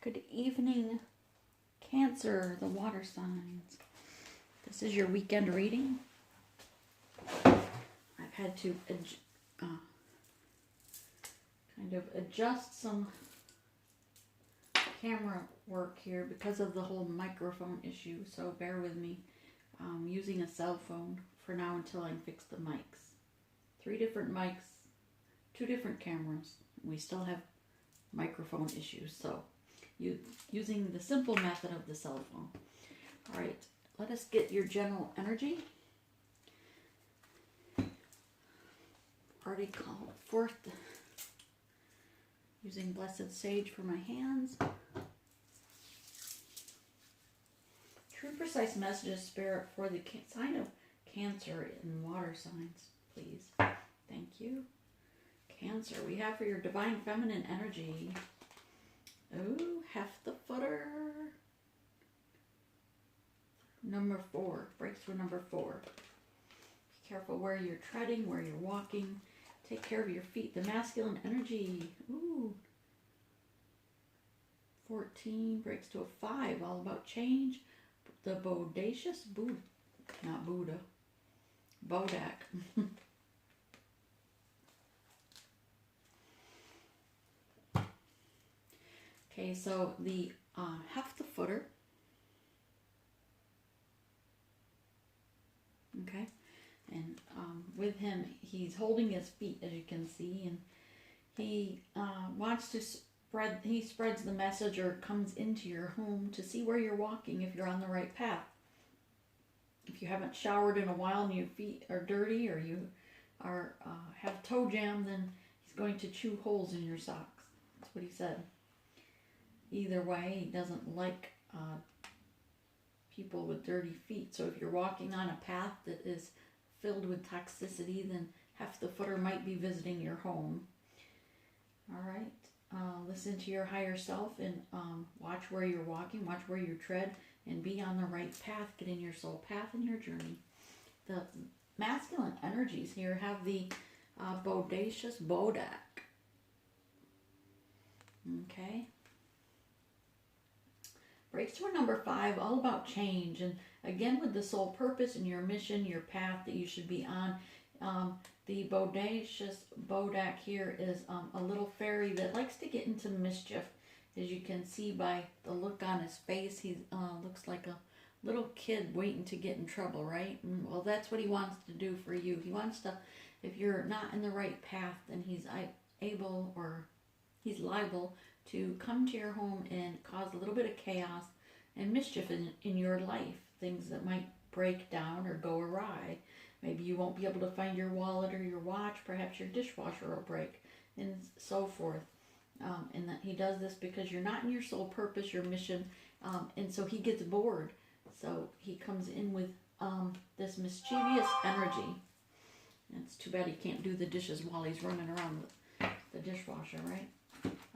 Good evening, Cancer, the water signs. This is your weekend reading. I've had to kind of adjust some camera work here because of the whole microphone issue, so bear with me. I'm using a cell phone for now until I fix the mics. 3 different mics, 2 different cameras. We still have microphone issues, so using the simple method of the cell phone. All right, let us get your general energy. Already called forth using Blessed Sage for my hands. True precise messages, Spirit, for the sign of Cancer in water signs, please. Thank you. Cancer, we have for your divine feminine energy. Oh, Hefty-footer. Number 4, breakthrough number 4. Be careful where you're treading, where you're walking. Take care of your feet. The masculine energy. Ooh. 14 breaks to a 5, all about change. The bodacious Buddha, not Buddha, Bodak. Okay, so the Hefty-footer. Okay, and with him, he's holding his feet, as you can see, and he wants to he spreads the message or comes into your home to see where you're walking, if you're on the right path. If you haven't showered in a while and your feet are dirty, or you are have toe jam, then he's going to chew holes in your socks. That's what he said. Either way, he doesn't like people with dirty feet. So if you're walking on a path that is filled with toxicity, then Hefty-footer might be visiting your home. All right. Listen to your higher self and watch where you're walking, watch where you tread, and be on the right path. Get in your soul path in your journey. The masculine energies here have the bodacious Bodak. Okay. Breakthrough number 5, all about change. And again, with the soul purpose and your mission, your path that you should be on. The bodacious Bodak here is a little fairy that likes to get into mischief. As you can see by the look on his face, he looks like a little kid waiting to get in trouble, right? Well, that's what he wants to do for you. He wants to, if you're not in the right path, then he's able, or he's liable to come to your home and cause a little bit of chaos and mischief in your life. Things that might break down or go awry. Maybe you won't be able to find your wallet or your watch. Perhaps your dishwasher will break, and so forth. And that he does this because you're not in your soul purpose, your mission, and so he gets bored. So he comes in with this mischievous energy. And it's too bad he can't do the dishes while he's running around the dishwasher, right?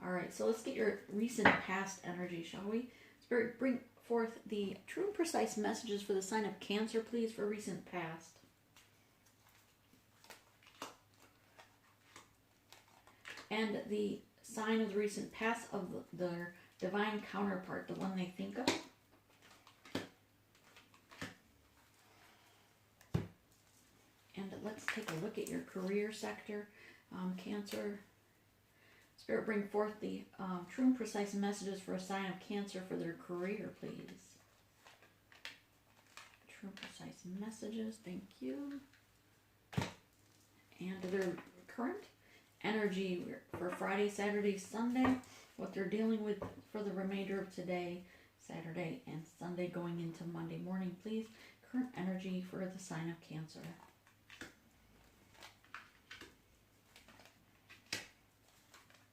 All right, so let's get your recent past energy, shall we? Spirit, bring forth the true and precise messages for the sign of Cancer, please, for recent past. And the sign of the recent past of their divine counterpart, the one they think of. And let's take a look at your career sector, Cancer. Spirit, bring forth the true and precise messages for a sign of Cancer for their career, please. True and precise messages, thank you. And their current energy for Friday, Saturday, Sunday, what they're dealing with for the remainder of today, Saturday and Sunday, going into Monday morning, please. Current energy for the sign of Cancer.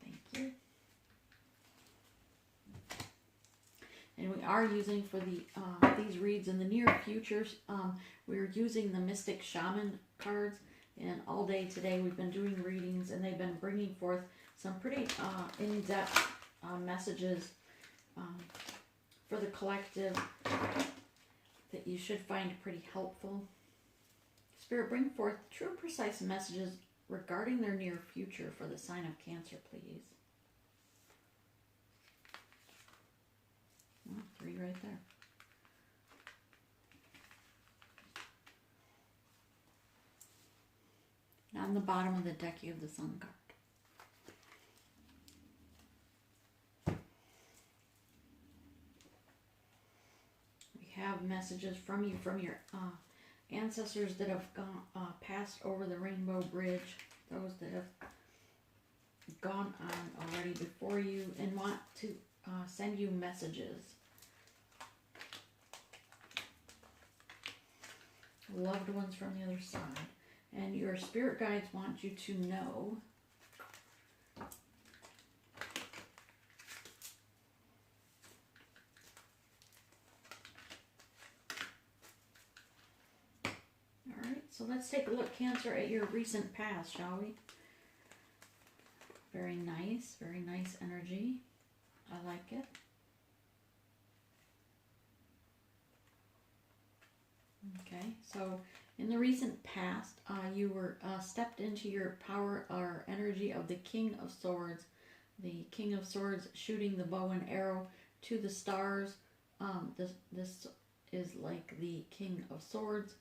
Thank you. And we are using for the these reads in the near future, we're using the Mystic Shaman cards. And all day today we've been doing readings, and they've been bringing forth some pretty in-depth messages for the collective that you should find pretty helpful. Spirit, bring forth true and precise messages regarding their near future for the sign of Cancer, please. right there. On the bottom of the deck, you have the Sun card. We have messages from you, from your ancestors that have gone passed over the Rainbow Bridge, those that have gone on already before you and want to send you messages. Loved ones from the other side. And your spirit guides want you to know Alright, so let's take a look, Cancer, at your recent past, shall we? Very nice energy. I like it. Okay, so in the recent past, you were stepped into your power or energy of the King of Swords. The King of Swords shooting the bow and arrow to the stars. This is like the King of Swords.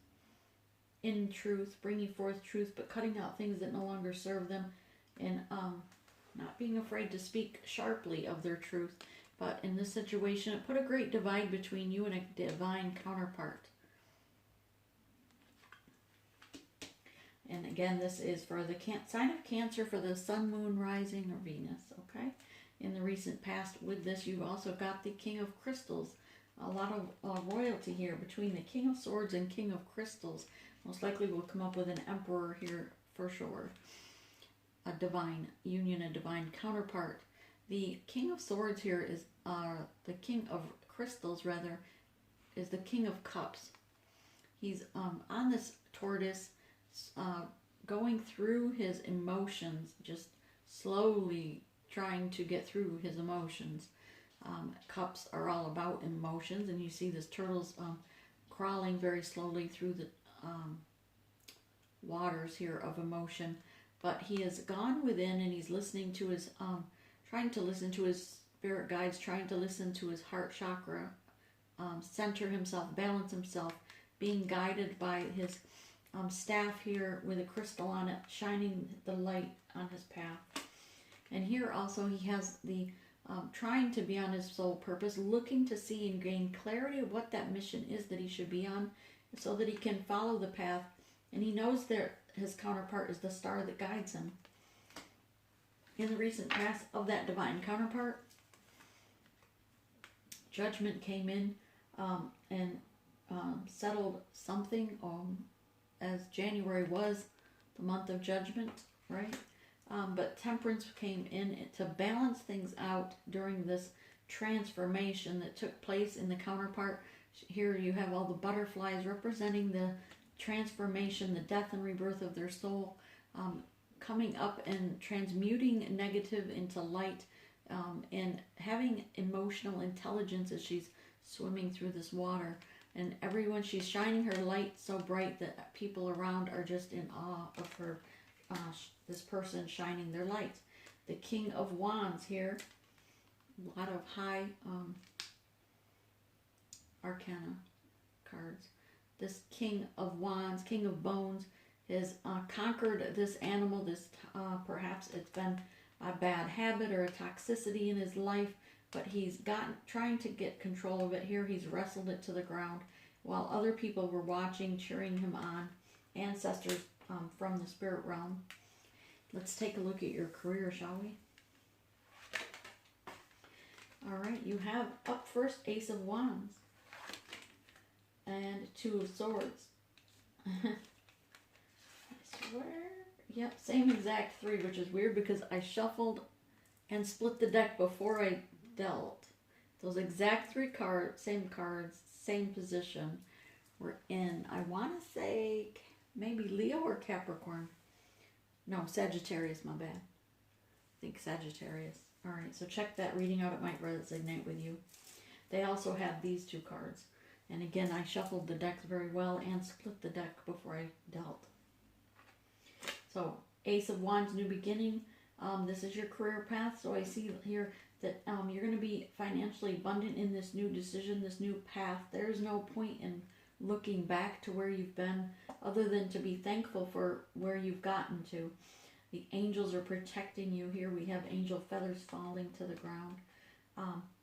In truth, bringing forth truth, but cutting out things that no longer serve them. And not being afraid to speak sharply of their truth. But in this situation, it put a great divide between you and a divine counterpart. And again, this is for the sign of Cancer, for the Sun, Moon, Rising, or Venus, okay? In the recent past, with this, you've also got the King of Crystals. A lot of royalty here between the King of Swords and King of Crystals. Most likely we'll come up with an Emperor here for sure. A divine union, a divine counterpart. The King of Swords here is, the King of Crystals, rather, is the King of Cups. He's on this tortoise, going through his emotions, just slowly trying to get through his emotions. Cups are all about emotions, and you see this turtle's crawling very slowly through the waters here of emotion. But he has gone within, and he's listening to his, trying to listen to his spirit guides, trying to listen to his heart chakra, center himself, balance himself, being guided by his staff here with a crystal on it, shining the light on his path. And here also he has the trying to be on his soul purpose, looking to see and gain clarity of what that mission is that he should be on, so that he can follow the path. And he knows that his counterpart is the star that guides him. In the recent past of that divine counterpart, Judgment came in and settled something, as January was the month of Judgment, right? But Temperance came in to balance things out during this transformation that took place in the counterpart. Here you have all the butterflies representing the transformation, the death and rebirth of their soul, coming up and transmuting negative into light, and having emotional intelligence as she's swimming through this water. And everyone, she's shining her light so bright that people around are just in awe of her, this person shining their light. The King of Wands here, a lot of high arcana cards. This King of Wands, King of Bones, has conquered this animal. This perhaps it's been a bad habit or a toxicity in his life, but he's trying to get control of it. Here he's wrestled it to the ground while other people were watching, cheering him on, ancestors from the spirit realm. Let's take a look at your career, shall we? All right, you have up first Ace of Wands and Two of Swords. I swear. Yep, same exact three, which is weird because I shuffled and split the deck before I dealt. Those exact three cards, same position, were in, I want to say, maybe Leo or Capricorn. No, Sagittarius, my bad. I think Sagittarius. All right, so check that reading out. It might resonate with you. They also have these two cards. And again, I shuffled the decks very well and split the deck before I dealt. So, Ace of Wands, new beginning. This is your career path. So I see here that you're going to be financially abundant in this new decision, this new path. There's no point in looking back to where you've been other than to be thankful for where you've gotten to. The angels are protecting you. Here we have angel feathers falling to the ground.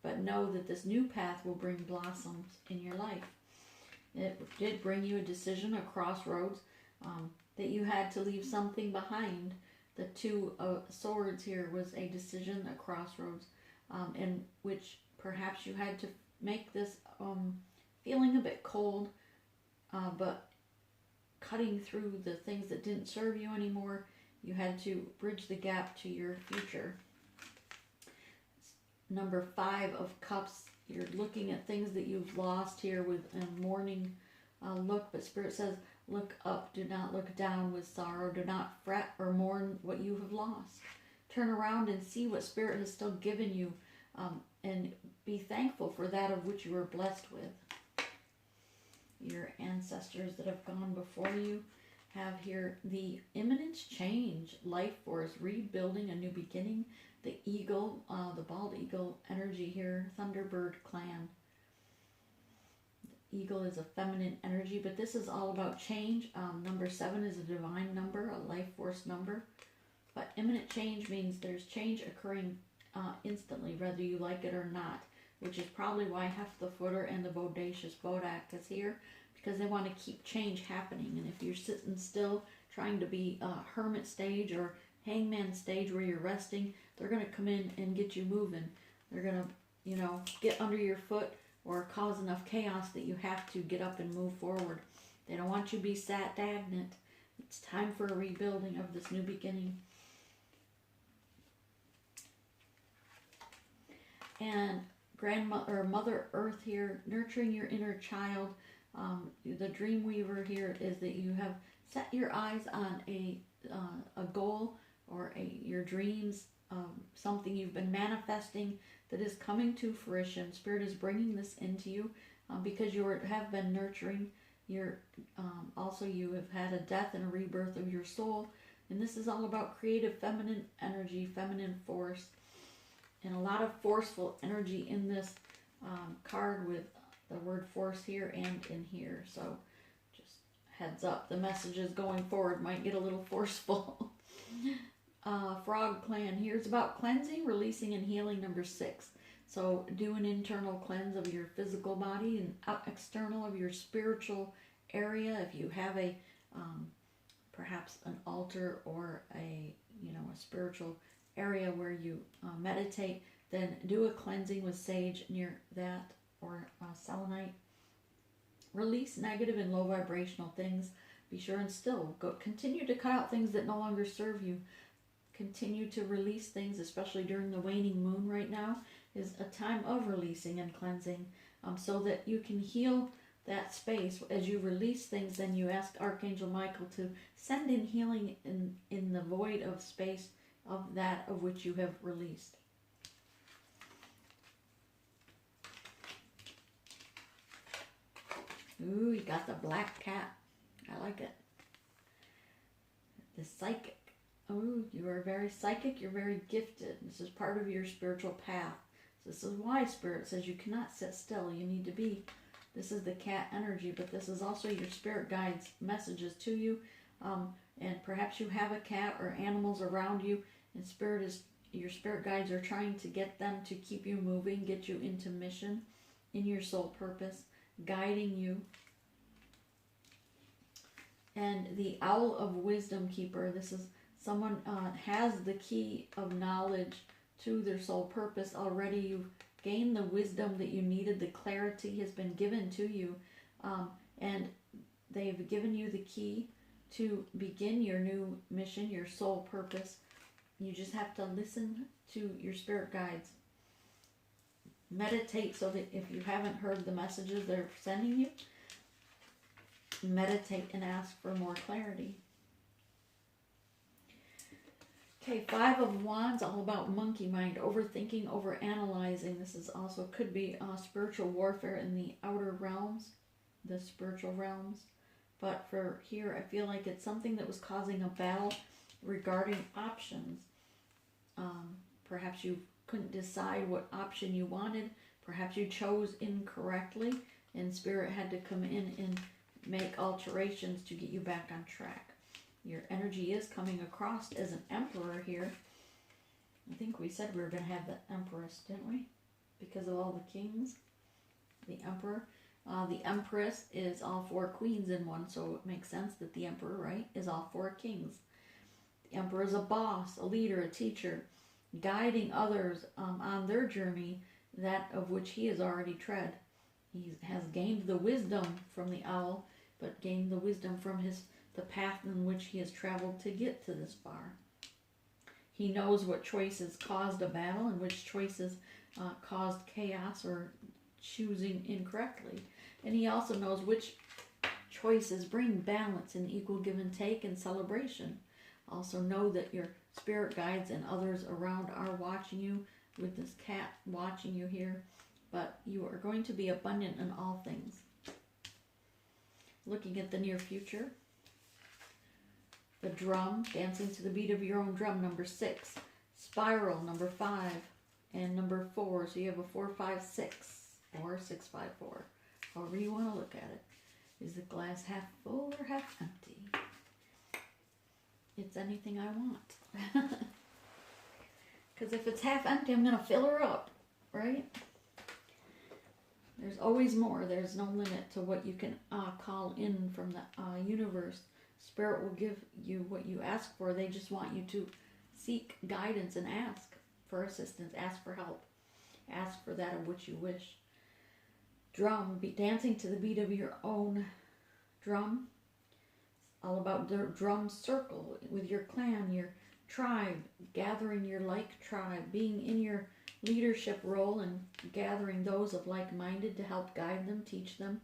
But know that this new path will bring blossoms in your life. It did bring you a decision, a crossroads, that you had to leave something behind. The two swords here was a decision, a crossroads, in which perhaps you had to make this feeling a bit cold, but cutting through the things that didn't serve you anymore. You had to bridge the gap to your future. Number 5 of cups, you're looking at things that you've lost here with a mourning look, but Spirit says, look up, do not look down with sorrow, do not fret or mourn what you have lost. Turn around and see what Spirit has still given you, and be thankful for that of which you were blessed with. Your ancestors that have gone before you have here the imminent change, life force, rebuilding, a new beginning. The eagle, the bald eagle energy here, Thunderbird clan. The eagle is a feminine energy, but this is all about change. Number 7 is a divine number, a life force number. But imminent change means there's change occurring instantly, whether you like it or not, which is probably why Heptafooter and the Bodacious Bodak is here, because they want to keep change happening. And if you're sitting still trying to be a hermit stage or hangman stage where you're resting, they're going to come in and get you moving. They're going to, get under your foot or cause enough chaos that you have to get up and move forward. They don't want you to be sat stagnant. It's time for a rebuilding of this new beginning. And Grandmother or Mother Earth here, nurturing your inner child. The dream weaver here is that you have set your eyes on a goal or your dreams, something you've been manifesting that is coming to fruition. Spirit is bringing this into you because you have been nurturing. Also you have had a death and a rebirth of your soul, and this is all about creative feminine energy, feminine force, and a lot of forceful energy in this card with the word force here and in here. So just heads up, the messages going forward might get a little forceful. Frog clan here is about cleansing, releasing, and healing. Number 6. So do an internal cleanse of your physical body and external of your spiritual area. If you have a perhaps an altar or a spiritual area where you meditate, then do a cleansing with sage near that, or selenite. Release negative and low vibrational things. Be sure and still continue to cut out things that no longer serve you. Continue to release things, especially during the waning moon right now is a time of releasing and cleansing, so that you can heal that space. As you release things, then you ask Archangel Michael to send in healing in the void of space of that of which you have released. Ooh, you got the black cat. I like it. The psychic. Oh, you are very psychic. You're very gifted. This is part of your spiritual path. So this is why Spirit says you cannot sit still. You need to be. This is the cat energy, but this is also your spirit guides' messages to you. And perhaps you have a cat or animals around you, and your spirit guides are trying to get them to keep you moving, get you into mission, in your soul purpose, guiding you. And the Owl of Wisdom Keeper, this is someone has the key of knowledge to their soul purpose already. You've gained the wisdom that you needed. The clarity has been given to you. And they've given you the key to begin your new mission, your soul purpose. You just have to listen to your spirit guides. Meditate so that if you haven't heard the messages they're sending you, meditate and ask for more clarity. Okay, 5 of Wands, all about monkey mind, overthinking, overanalyzing. This is also could be spiritual warfare in the outer realms, the spiritual realms. But for here, I feel like it's something that was causing a battle regarding options. Perhaps you've couldn't decide what option you wanted. Perhaps you chose incorrectly, and Spirit had to come in and make alterations to get you back on track. Your energy is coming across as an Emperor here. I think we said we were going to have the Empress, didn't we? Because of all the kings. The Emperor. The Empress is all 4 queens in one, so it makes sense that the Emperor, right, is all 4 kings. The Emperor is a boss, a leader, a teacher, guiding others on their journey, that of which he has already tread. He has gained the wisdom from the owl, but gained the wisdom from the path in which he has traveled to get to this far. He knows what choices caused a battle and which choices caused chaos or choosing incorrectly. And he also knows which choices bring balance and equal give and take and celebration. Also know that your spirit guides and others around are watching you, with this cat watching you here, but you are going to be abundant in all things. Looking at the near future, the drum, dancing to the beat of your own drum, number 6, spiral, number 5, and number 4. So you have a 4, 5, 6, or 6, 5, 4. However you want to look at it. Is the glass half full or half empty? It's anything I want. Because if it's half empty, I'm going to fill her up, right? There's always more. There's no limit to what you can call in from the universe. Spirit will give you what you ask for. They just want you to seek guidance and ask for assistance. Ask for help. Ask for that of which you wish. Drum, dancing to the beat of your own drum. All about the drum circle with your clan, your tribe, gathering your like tribe, being in your leadership role and gathering those of like-minded to help guide them, teach them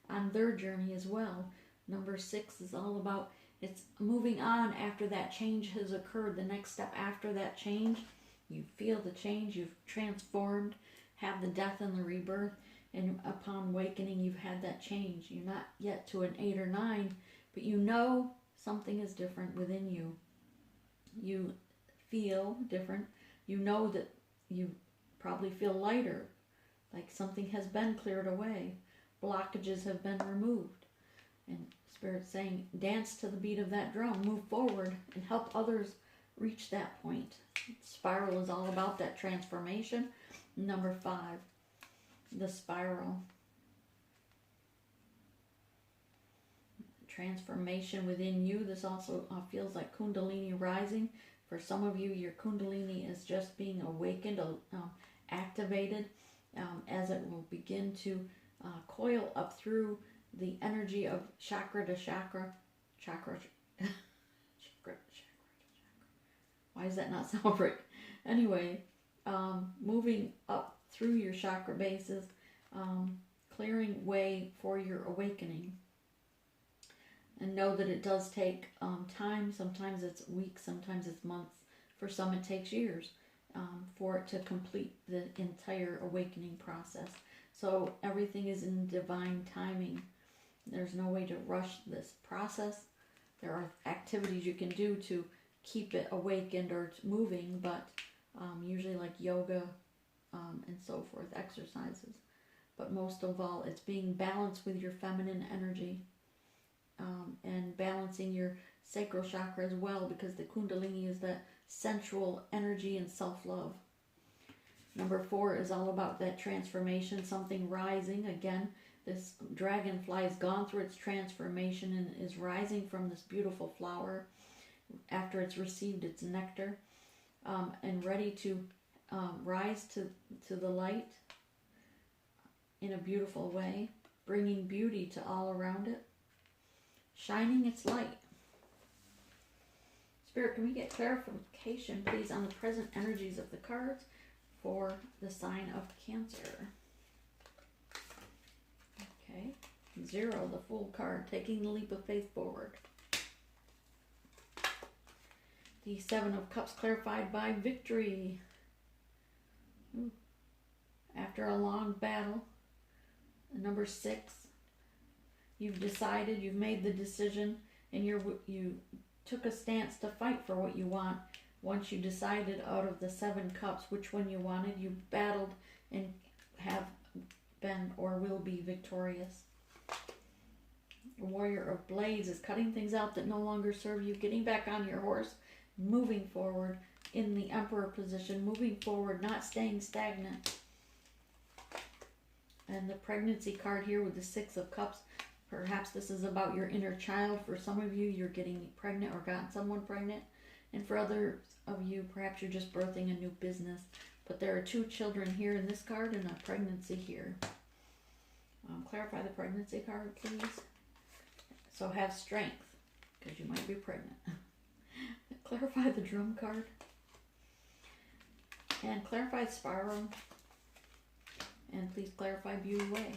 on their journey as well. Number 6 is all about, it's moving on after that change has occurred. The next step after that change, you feel the change, you've transformed, have the death and the rebirth, and upon awakening you've had that change. You're not yet to an 8 or 9, but you know something is different within you. You feel different. You know that you probably feel lighter, like something has been cleared away. Blockages have been removed. And Spirit's saying, dance to the beat of that drum, move forward, and help others reach that point. Spiral is all about that transformation. Number 5, the spiral. Transformation within you. This also feels like Kundalini rising. For some of you, your Kundalini is just being awakened, activated, as it will begin to coil up through the energy of chakra to chakra. Chakra. Why does that not sound right? Anyway, moving up through your chakra bases, clearing way for your awakening. And know that it does take time. Sometimes it's weeks, sometimes it's months. For some it takes years for it to complete the entire awakening process. So everything is in divine timing. There's no way to rush this process. There are activities you can do to keep it awakened or moving, but usually like yoga and so forth, exercises. But most of all, it's being balanced with your feminine energy. And balancing your sacral chakra as well, because the Kundalini is that sensual energy and self-love. Number 4 is all about that transformation, something rising. Again, this dragonfly has gone through its transformation and is rising from this beautiful flower after it's received its nectar, and ready to rise to the light in a beautiful way, bringing beauty to all around it. Shining its light. Spirit, can we get clarification, please, on the present energies of the cards for the sign of Cancer? Okay. 0, the Fool card, taking the leap of faith forward. The 7 of Cups, clarified by victory. Ooh. After a long battle. Number 6. You've decided, you've made the decision, and you took a stance to fight for what you want. once you decided out of the 7 cups which one you wanted, you battled and have been or will be victorious. The Warrior of Blades is cutting things out that no longer serve you, getting back on your horse, moving forward in the Emperor position, moving forward, not staying stagnant. And the pregnancy card here with the 6 of Cups, perhaps this is about your inner child. For some of you, you're getting pregnant or gotten someone pregnant. And for others of you, perhaps you're just birthing a new business. But there are 2 children here in this card and a pregnancy here. Clarify the pregnancy card, please. So have strength, because you might be pregnant. Clarify the drum card. And clarify spiral. And please clarify Bue Way.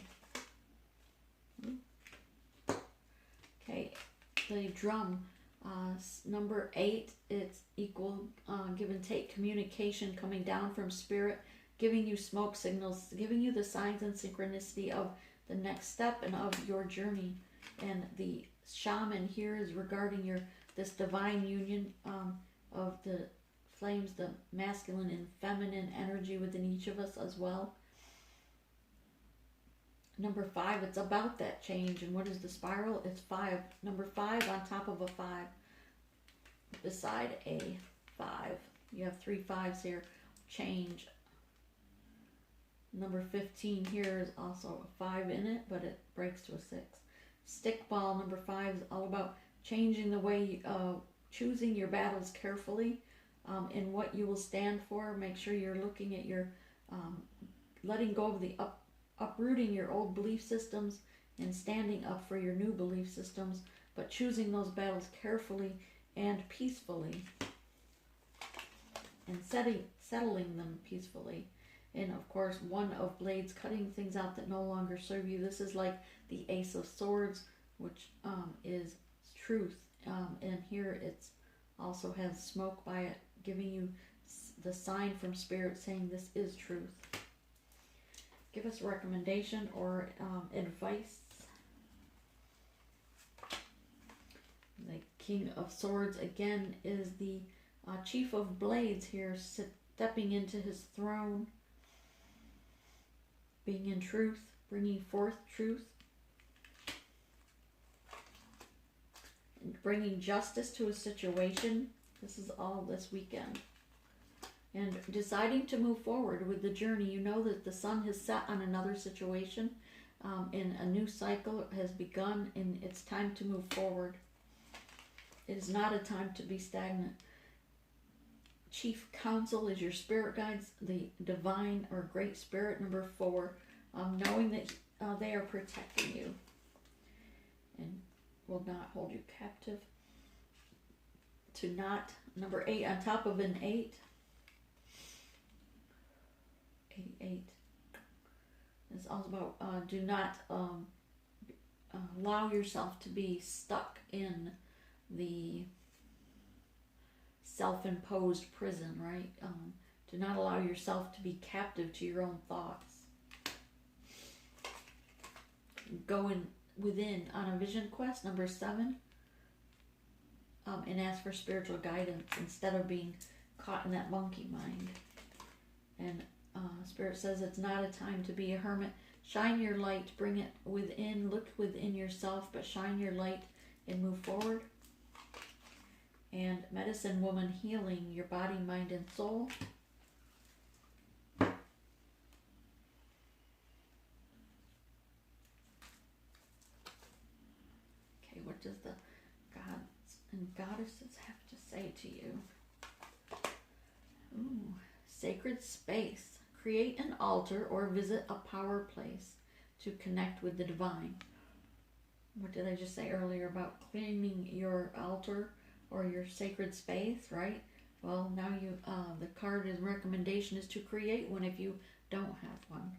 Okay, the drum, number 8, it's equal give and take communication coming down from spirit, giving you smoke signals, giving you the signs and synchronicity of the next step and of your journey. And the shaman here is regarding this divine union of the flames, the masculine and feminine energy within each of us as well. Number 5, it's about that change. And what is the spiral? It's 5. Number 5 on top of a 5. Beside a 5. You have 3 5s here. Change. Number 15 here is also a 5 in it, but it breaks to a 6. Stickball, number 5, is all about changing the way, choosing your battles carefully in what you will stand for. Make sure you're looking at your, letting go of the uprooting your old belief systems and standing up for your new belief systems, but choosing those battles carefully and peacefully, and settling them peacefully. And of course, 1 of Blades, cutting things out that no longer serve you. This is like the Ace of Swords, which is truth. And here it's also has smoke by it, giving you the sign from Spirit saying this is truth. Give us a recommendation or advice. The King of Swords again is the Chief of Blades here, stepping into his throne, being in truth, bringing forth truth, and bringing justice to a situation. This is all this weekend. And deciding to move forward with the journey. You know that the sun has set on another situation, and a new cycle has begun, and it's time to move forward. It is not a time to be stagnant. Chief Counsel is your spirit guides, the divine or great spirit, number 4, knowing that they are protecting you and will not hold you captive. To not, number 8, on top of an 8, 8. It's all about do not allow yourself to be stuck in the self-imposed prison, right? Do not allow yourself to be captive to your own thoughts. Go in within on a vision quest, number 7, and ask for spiritual guidance instead of being caught in that monkey mind. And Spirit says it's not a time to be a hermit. Shine your light, bring it within, look within yourself, but shine your light and move forward. And Medicine Woman, healing your body, mind, and soul. Okay, what does the gods and goddesses have to say to you? Ooh, sacred space. Create an altar or visit a power place to connect with the divine. What did I just say earlier about cleaning your altar or your sacred space, right? Well, now you the card is recommendation is to create one if you don't have one.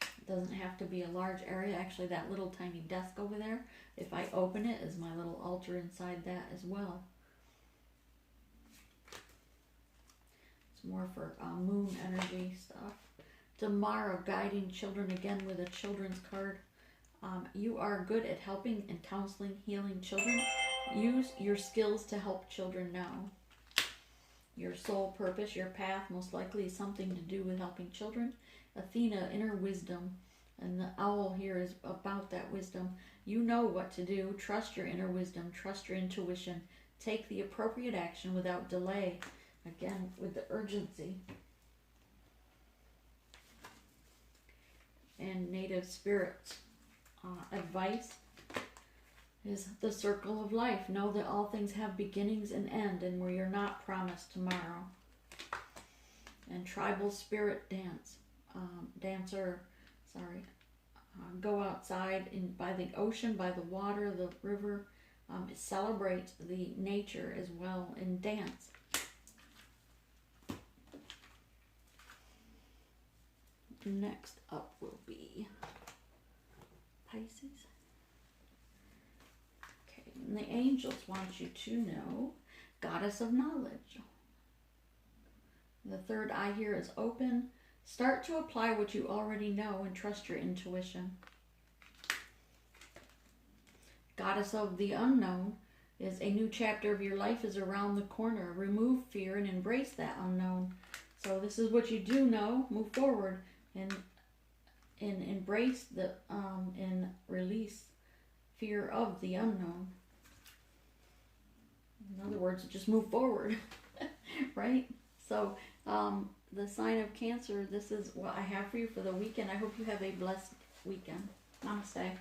It doesn't have to be a large area. Actually, that little tiny desk over there, if I open it, is my little altar inside that as well. More for moon energy stuff. Tomorrow, guiding children, again with a children's card. You are good at helping and counseling, healing children. Use your skills to help children now. Your soul purpose, your path, most likely is something to do with helping children. Athena, inner wisdom, and the owl here is about that wisdom. You know what to do. Trust your inner wisdom. Trust your intuition. Take the appropriate action without delay. Again, with the urgency. And native spirits advice is the circle of life. Know that all things have beginnings and end, and where you're not promised tomorrow. And tribal spirit go outside by the ocean, by the water, the river. Celebrate the nature as well and dance. Next up will be Pisces. Okay, and the angels want you to know, goddess of knowledge. The third eye here is open. Start to apply what you already know and trust your intuition. Goddess of the unknown is a new chapter of your life is around the corner. Remove fear and embrace that unknown. So this is what you do know. Move forward and embrace the and release fear of the unknown. In other words, just move forward, right? So the sign of Cancer, this is what I have for you for the weekend. I hope you have a blessed weekend. Namaste.